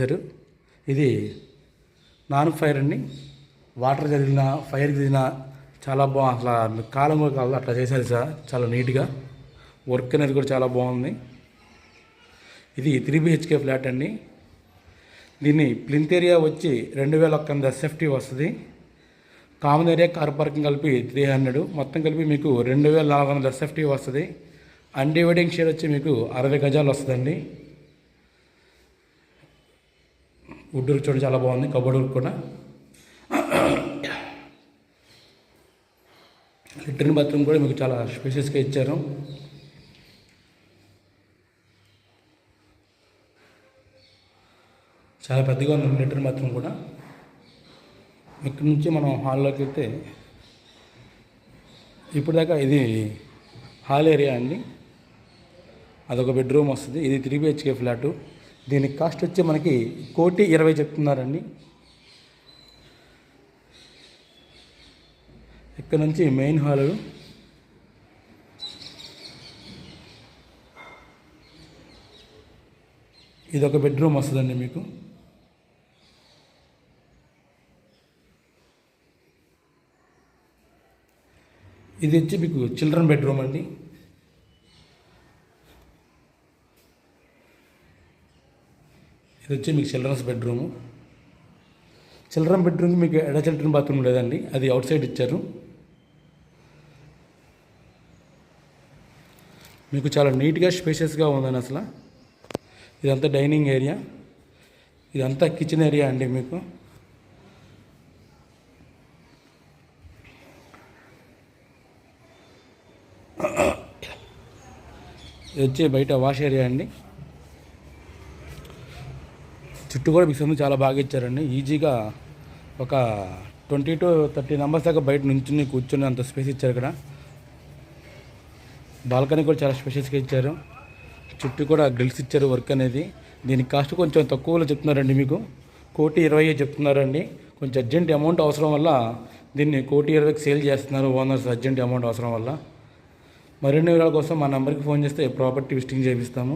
చేశారు. ఇది non fire అండి. వాటర్ చదివిన ఫైర్ చదివిన చాలా బాగుంది. అసలు కాలం కూడా కాదు, అట్లా చేశారు సార్. చాలా నీట్గా వర్క్ అనేది కూడా చాలా బాగుంది. ఇది 3 BHK ఫ్లాట్ అండి. దీన్ని ప్లింత్ ఏరియా వచ్చి 2100 SFT వస్తుంది. కామన్ ఏరియా కార్ పార్కింగ్ కలిపి 300, మొత్తం కలిపి మీకు 2400 SFT వస్తుంది. అన్డివైడింగ్ షేర్ వచ్చి మీకు 60 గజాలు వస్తుందండి. వుడ్ వర్క్ చూడండి చాలా బాగుంది. కబోర్డ్ వర్క్ కూడా. లెట్రిన్ బాత్రూమ్ కూడా మీకు చాలా స్పేషియస్గా ఇచ్చారు. చాలా పెద్దగా ఉంది లెట్రిన్ బాత్రూమ్ కూడా. ఇక్కడ నుంచి మనం హాల్లోకి వెళ్తే ఇప్పుడు దాకా ఇది హాల్ ఏరియా అండి. అదొక బెడ్రూమ్ వస్తుంది. ఇది 3 BHK ఫ్లాటు. దీనికి కాస్ట్ వచ్చి మనకి 1,20,00,000 చెప్తున్నారండి. ఇక్కడ నుంచి మెయిన్ హాలు, ఇదొక బెడ్రూమ్ వస్తుందండి మీకు. ఇది వచ్చి మీకు చిల్డ్రన్ బెడ్రూమ్ అండి. ఇది వచ్చి మీకు చిల్డ్రన్స్ బెడ్రూము. చిల్డ్రన్ బెడ్రూమ్కి మీకు చిల్డ్రన్ బాత్రూమ్ లేదండి, అది అవుట్ సైడ్ ఇచ్చారు. మీకు చాలా నీట్గా స్పేషియస్గా ఉందండి అసలు. ఇదంతా డైనింగ్ ఏరియా, ఇదంతా కిచెన్ ఏరియా అండి మీకు. ఇది వచ్చి బయట వాష్ ఏరియా అండి. చుట్టూ కూడా మీకు సందు చాలా బాగా ఇచ్చారండి. ఈజీగా ఒక 20 to 30 మెంబర్స్ దాకా బయట నుంచి కూర్చొని అంత స్పేస్ ఇచ్చారు. ఇక్కడ బాల్కనీ కూడా చాలా స్పేషియస్గా ఇచ్చారు. చుట్టూ కూడా గ్రిల్స్ ఇచ్చారు. వర్క్ అనేది దీనికి కాస్ట్ కొంచెం తక్కువలో చెప్తున్నారండి. మీకు 1,20,00,000 చెప్తున్నారండి. కొంచెం అర్జెంట్ అమౌంట్ అవసరం వల్ల దీన్ని 1,20,00,000కి సేల్ చేస్తున్నారు ఓనర్స్. అర్జెంట్ అమౌంట్ అవసరం వల్ల. మరిన్ని వివరాల కోసం మా నెంబర్కి ఫోన్ చేస్తే ప్రాపర్టీ విజిటింగ్ చేపిస్తాము.